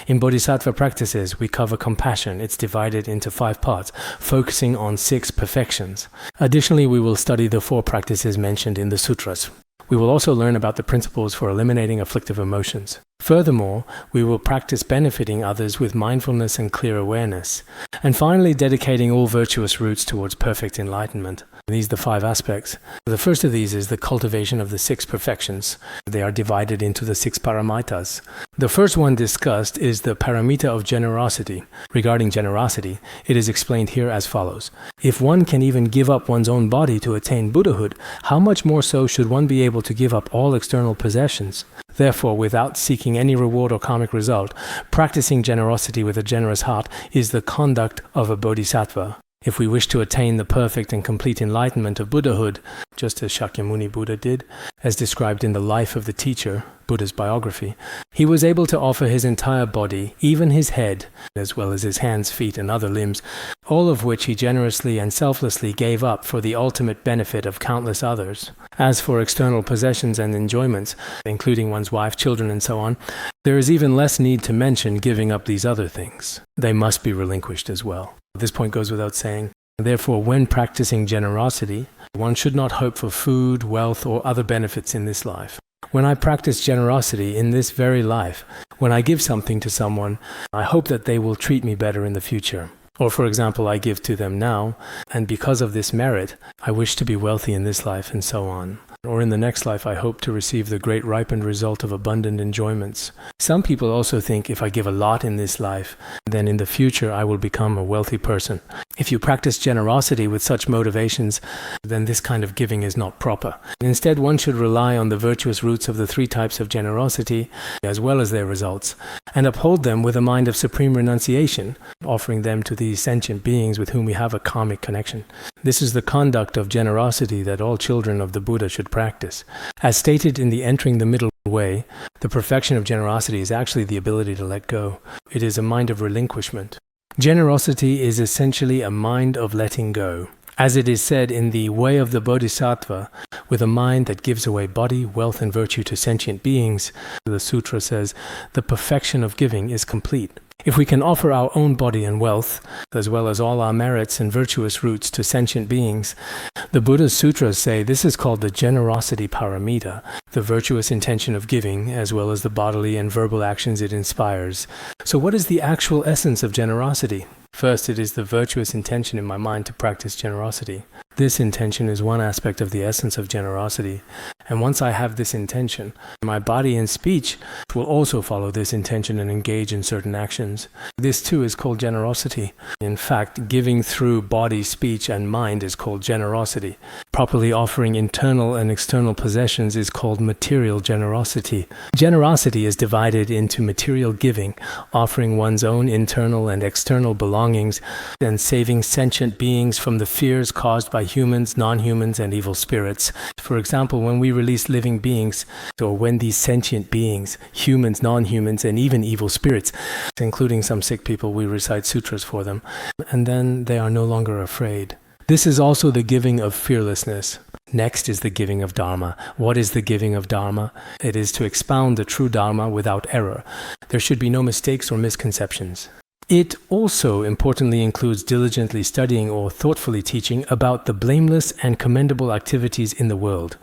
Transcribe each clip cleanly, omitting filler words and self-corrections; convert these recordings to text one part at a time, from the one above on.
In Bodhisattva practices, we cover compassion. It's divided into 5 parts, focusing on 6 perfections. Additionally, we will study the 4 practices mentioned in the sutras. We will also learn about the principles for eliminating afflictive emotions. Furthermore, we will practice benefiting others with mindfulness and clear awareness. And finally, dedicating all virtuous routes towards perfect enlightenment. These are the 5 aspects. The first of these is the cultivation of the 6 perfections. They are divided into the 6 paramitas. The first one discussed is the paramita of generosity. Regarding generosity, it is explained here as follows. If one can even give up one's own body to attain Buddhahood, how much more so should one be able to give up all external possessions? Therefore, without seeking any reward or karmic result, practicing generosity with a generous heart is the conduct of a bodhisattva. If we wish to attain the perfect and complete enlightenment of Buddhahood, just as Shakyamuni Buddha did, as described in the life of the teacher, Buddha's biography, he was able to offer his entire body, even his head, as well as his hands, feet, and other limbs, all of which he generously and selflessly gave up for the ultimate benefit of countless others. As for external possessions and enjoyments, including one's wife, children, and so on, there is even less need to mention giving up these other things. They must be relinquished as well. This point goes without saying. Therefore, when practicing generosity, one should not hope for food, wealth, or other benefits in this life. When I practice generosity in this very life, when I give something to someone, I hope that they will treat me better in the future. Or, for example, I give to them now, and because of this merit, I wish to be wealthy in this life, and so on. Or in the next life, I hope to receive the great ripened result of abundant enjoyments. Some people also think if I give a lot in this life, then in the future I will become a wealthy person. If you practice generosity with such motivations, then this kind of giving is not proper. Instead, one should rely on the virtuous roots of the 3 types of generosity, as well as their results, and uphold them with a mind of supreme renunciation, offering them to these sentient beings with whom we have a karmic connection. This is the conduct of generosity that all children of the Buddha should practice. As stated in the Entering the Middle Way, the perfection of generosity is actually the ability to let go. It is a mind of relinquishment. Generosity is essentially a mind of letting go. As it is said in the Way of the Bodhisattva, with a mind that gives away body, wealth, and virtue to sentient beings, the sutra says, the perfection of giving is complete. If we can offer our own body and wealth, as well as all our merits and virtuous roots to sentient beings, the Buddha's sutras say this is called the generosity paramita, the virtuous intention of giving, as well as the bodily and verbal actions it inspires. So what is the actual essence of generosity? First, it is the virtuous intention in my mind to practice generosity. This intention is one aspect of the essence of generosity. And once I have this intention, my body and speech will also follow this intention and engage in certain actions. This too is called generosity. In fact, giving through body, speech, and mind is called generosity. Properly offering internal and external possessions is called material generosity. Generosity is divided into material giving, offering one's own internal and external belongings, and saving sentient beings from the fears caused by humans, non-humans, and evil spirits. For example, when we release living beings, or when these sentient beings, humans, non-humans, and even evil spirits, including some sick people, we recite sutras for them, and then they are no longer afraid. This is also the giving of fearlessness. Next is the giving of Dharma. What is the giving of Dharma? It is to expound the true Dharma without error. There should be no mistakes or misconceptions. It also importantly includes diligently studying or thoughtfully teaching about the blameless and commendable activities in the world.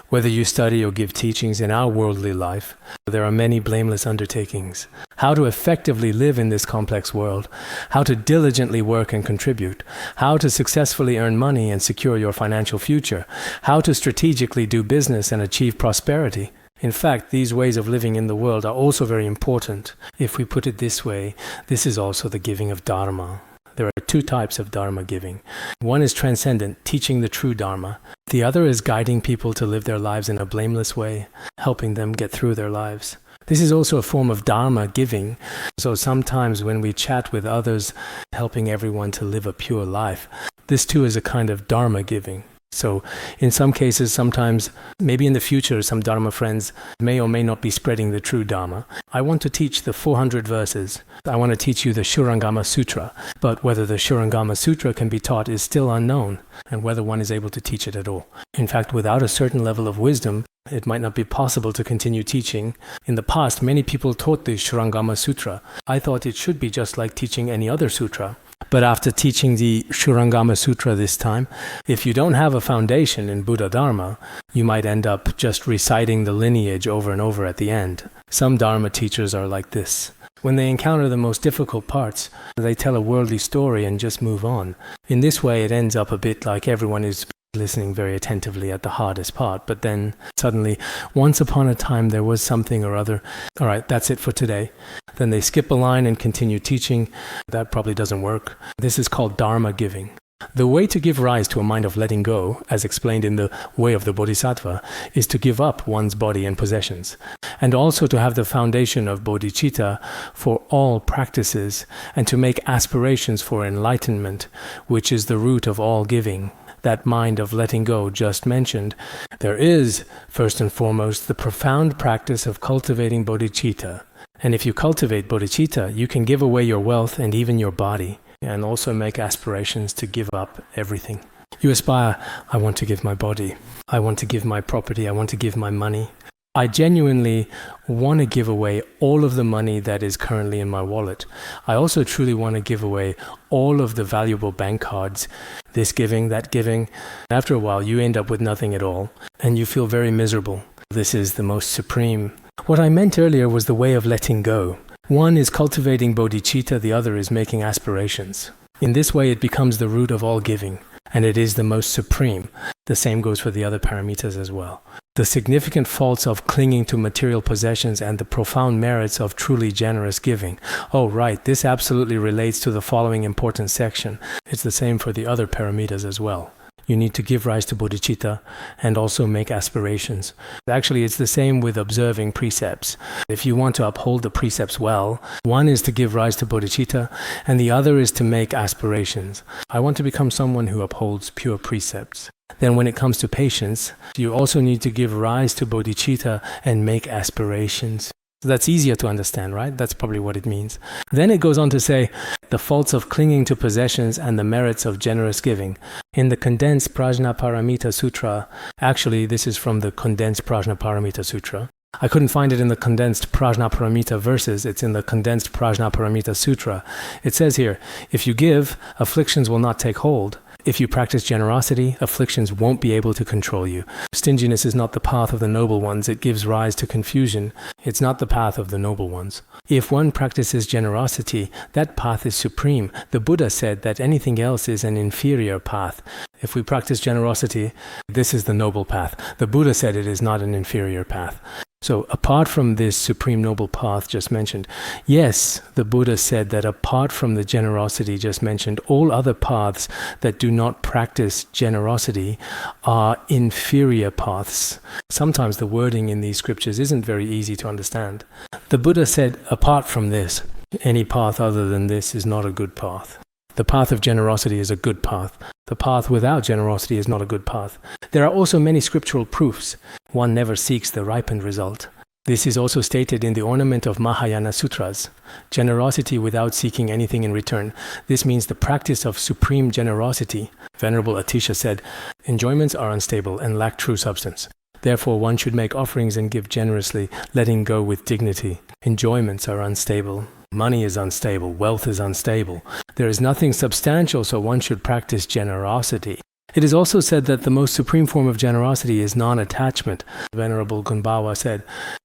Whether you study or give teachings in our worldly life, there are many blameless undertakings. How to effectively live in this complex world, how to diligently work and contribute, how to successfully earn money and secure your financial future, how to strategically do business and achieve prosperity. In fact, these ways of living in the world are also very important. If we put it this way, this is also the giving of Dharma. There are 2 types of Dharma giving. One is transcendent, teaching the true Dharma. The other is guiding people to live their lives in a blameless way, helping them get through their lives. This is also a form of Dharma giving. So sometimes when we chat with others, helping everyone to live a pure life, this too is a kind of Dharma giving. So in some cases, sometimes, maybe in the future, some Dharma friends may or may not be spreading the true Dharma. I want to teach the 400 verses. I want to teach you the Shurangama Sutra. But whether the Shurangama Sutra can be taught is still unknown, and whether one is able to teach it at all. In fact, without a certain level of wisdom, it might not be possible to continue teaching. In the past, many people taught the Shurangama Sutra. I thought it should be just like teaching any other sutra. But after teaching the Shurangama Sutra this time, if you don't have a foundation in Buddha Dharma, you might end up just reciting the lineage over and over at the end. Some Dharma teachers are like this. When they encounter the most difficult parts, they tell a worldly story and just move on. In this way, it ends up a bit like everyone is listening very attentively at the hardest part, but then suddenly, once upon a time there was something or other. All right, that's it for today. Then they skip a line and continue teaching. That probably doesn't work. This is called Dharma giving. The way to give rise to a mind of letting go, as explained in the way of the Bodhisattva, is to give up one's body and possessions, and also to have the foundation of bodhicitta for all practices, and to make aspirations for enlightenment, which is the root of all giving. That mind of letting go just mentioned, there is, first and foremost, the profound practice of cultivating bodhicitta. And if you cultivate bodhicitta, you can give away your wealth and even your body, and also make aspirations to give up everything. You aspire, I want to give my body, I want to give my property, I want to give my money. I genuinely want to give away all of the money that is currently in my wallet. I also truly want to give away all of the valuable bank cards, this giving, that giving. After a while, you end up with nothing at all, and you feel very miserable. This is the most supreme. What I meant earlier was the way of letting go. One is cultivating bodhicitta, the other is making aspirations. In this way, it becomes the root of all giving, and it is the most supreme. The same goes for the other paramitas as well. The significant faults of clinging to material possessions and the profound merits of truly generous giving. Oh, right, this absolutely relates to the following important section. It's the same for the other paramitas as well. You need to give rise to bodhicitta and also make aspirations. Actually, it's the same with observing precepts. If you want to uphold the precepts well, one is to give rise to bodhicitta and the other is to make aspirations. I want to become someone who upholds pure precepts. Then when it comes to patience, you also need to give rise to bodhicitta and make aspirations. So that's easier to understand, right? That's probably what it means. Then it goes on to say, the faults of clinging to possessions and the merits of generous giving. In the condensed Prajnaparamita Sutra, actually this is from the condensed Prajnaparamita Sutra. I couldn't find it in the condensed Prajnaparamita verses, it's in the condensed Prajnaparamita Sutra. It says here, if you give, afflictions will not take hold. If you practice generosity, afflictions won't be able to control you. Stinginess is not the path of the noble ones. It gives rise to confusion. It's not the path of the noble ones. If one practices generosity, that path is supreme. The Buddha said that anything else is an inferior path. If we practice generosity, this is the noble path. The Buddha said it is not an inferior path. So apart from this supreme noble path just mentioned, yes, the Buddha said that apart from the generosity just mentioned, all other paths that do not practice generosity are inferior paths. Sometimes the wording in these scriptures isn't very easy to understand. The Buddha said, apart from this, any path other than this is not a good path. The path of generosity is a good path. The path without generosity is not a good path. There are also many scriptural proofs. One never seeks the ripened result. This is also stated in the ornament of Mahayana Sutras. Generosity without seeking anything in return. This means the practice of supreme generosity. Venerable Atisha said, enjoyments are unstable and lack true substance. Therefore, one should make offerings and give generously, letting go with dignity. Enjoyments are unstable. Money is unstable. Wealth is unstable. There is nothing substantial, so one should practice generosity. It is also said that the most supreme form of generosity is non-attachment. Venerable Gunbawa said,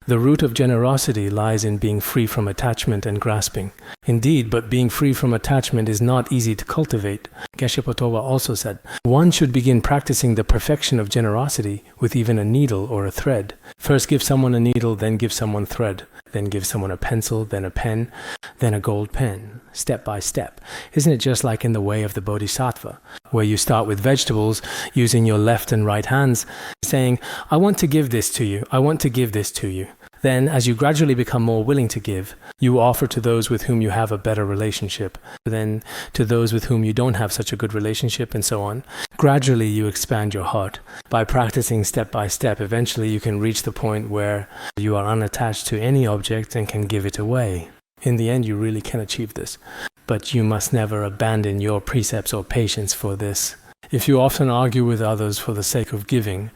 the root of generosity lies in being free from attachment and grasping. Indeed, but being free from attachment is not easy to cultivate. Geshe Potowa also said, one should begin practicing the perfection of generosity with even a needle or a thread. First give someone a needle, then give someone thread. Then give someone a pencil, then a pen, then a gold pen, step by step. Isn't it just like in the way of the Bodhisattva, where you start with vegetables, using your left and right hands, saying, I want to give this to you, I want to give this to you. Then, as you gradually become more willing to give, you offer to those with whom you have a better relationship, then to those with whom you don't have such a good relationship, and so on. Gradually, you expand your heart. By practicing step by step, eventually you can reach the point where you are unattached to any object and can give it away. In the end, you really can achieve this. But you must never abandon your precepts or patience for this. If you often argue with others for the sake of giving,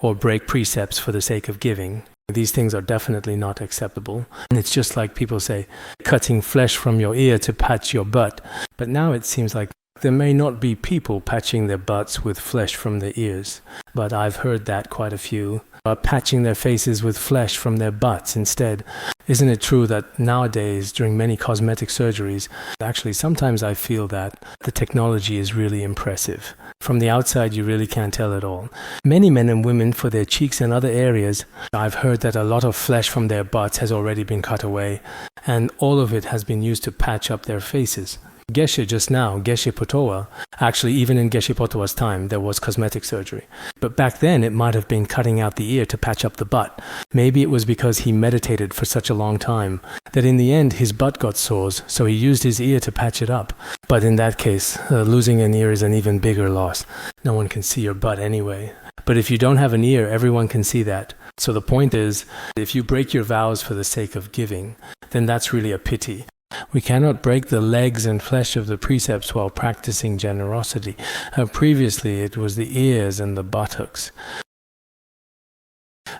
or break precepts for the sake of giving, these things are definitely not acceptable. And it's just like people say, cutting flesh from your ear to patch your butt. But now it seems like there may not be people patching their butts with flesh from their ears, but I've heard that quite a few are patching their faces with flesh from their butts instead. Isn't it true that nowadays, during many cosmetic surgeries, actually sometimes I feel that the technology is really impressive. From the outside, you really can't tell at all. Many men and women, for their cheeks and other areas, I've heard that a lot of flesh from their butts has already been cut away, and all of it has been used to patch up their faces. Geshe just now, Geshe Potowa, actually even in Geshe Potowa's time, there was cosmetic surgery. But back then it might have been cutting out the ear to patch up the butt. Maybe it was because he meditated for such a long time that in the end his butt got sores, so he used his ear to patch it up. But in that case, losing an ear is an even bigger loss. No one can see your butt anyway. But if you don't have an ear, everyone can see that. So the point is, if you break your vows for the sake of giving, then that's really a pity. We cannot break the legs and flesh of the precepts while practicing generosity. Previously, it was the ears and the buttocks.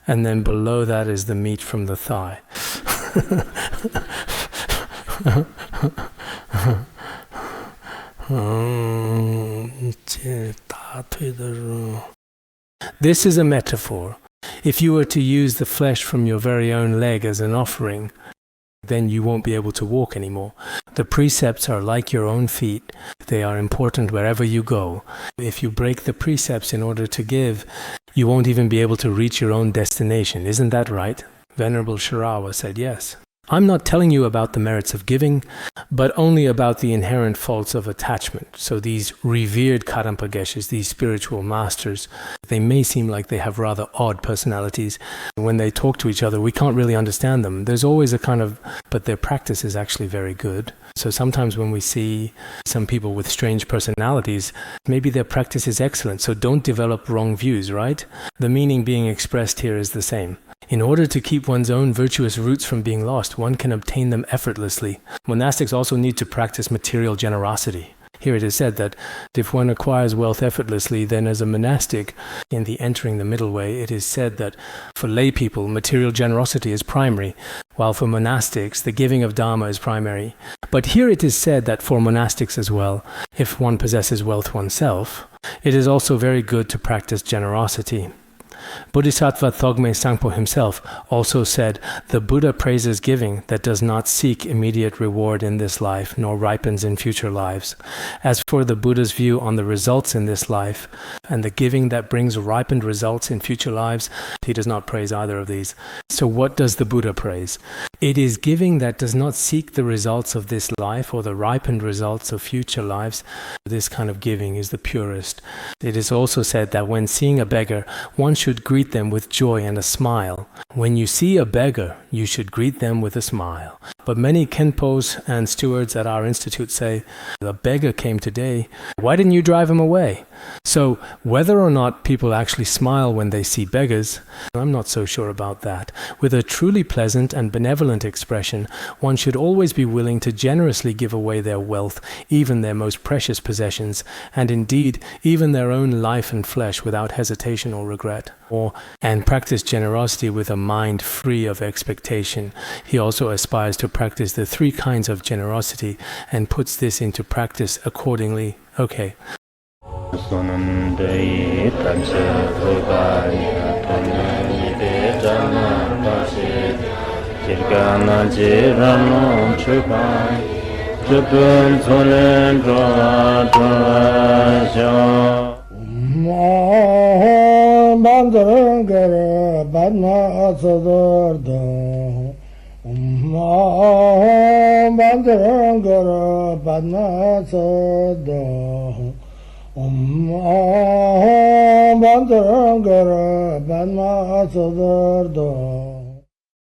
And then below that is the meat from the thigh. This is a metaphor. If you were to use the flesh from your very own leg as an offering, then you won't be able to walk anymore. The precepts are like your own feet. They are important wherever you go. If you break the precepts in order to give, you won't even be able to reach your own destination. Isn't that right? Venerable Sharawa said yes. I'm not telling you about the merits of giving, but only about the inherent faults of attachment. So these revered Karmapa Geshes, these spiritual masters, they may seem like they have rather odd personalities. When they talk to each other, we can't really understand them. There's always a kind of, but their practice is actually very good. So sometimes when we see some people with strange personalities, maybe their practice is excellent. So don't develop wrong views, right? The meaning being expressed here is the same. In order to keep one's own virtuous roots from being lost, one can obtain them effortlessly. Monastics also need to practice material generosity. Here it is said that if one acquires wealth effortlessly, then as a monastic, in the entering the middle way, it is said that for lay people, material generosity is primary, while for monastics, the giving of dharma is primary. But here it is said that for monastics as well, if one possesses wealth oneself, it is also very good to practice generosity. Bodhisattva Thogme Sangpo himself also said, "The Buddha praises giving that does not seek immediate reward in this life, nor ripens in future lives. As for the Buddha's view on the results in this life, and the giving that brings ripened results in future lives, he does not praise either of these." So what does the Buddha praise? It is giving that does not seek the results of this life or the ripened results of future lives. This kind of giving is the purest. It is also said that when seeing a beggar, one should greet them with joy and a smile. When you see a beggar, you should greet them with a smile. But many Khenpos and stewards at our institute say, "The beggar came today. Why didn't you drive him away?" So whether or not people actually smile when they see beggars, I'm not so sure about that. With a truly pleasant and benevolent expression, one should always be willing to generously give away their wealth, even their most precious possessions, and indeed even their own life and flesh without hesitation or regret. And practice generosity with a mind free of expectation. He also aspires to practice the 3 kinds of generosity and puts this into practice accordingly. Okay. Bandangara Badna Sodargye Bandangara Badna Sodargye Bandangara Badna Sodargye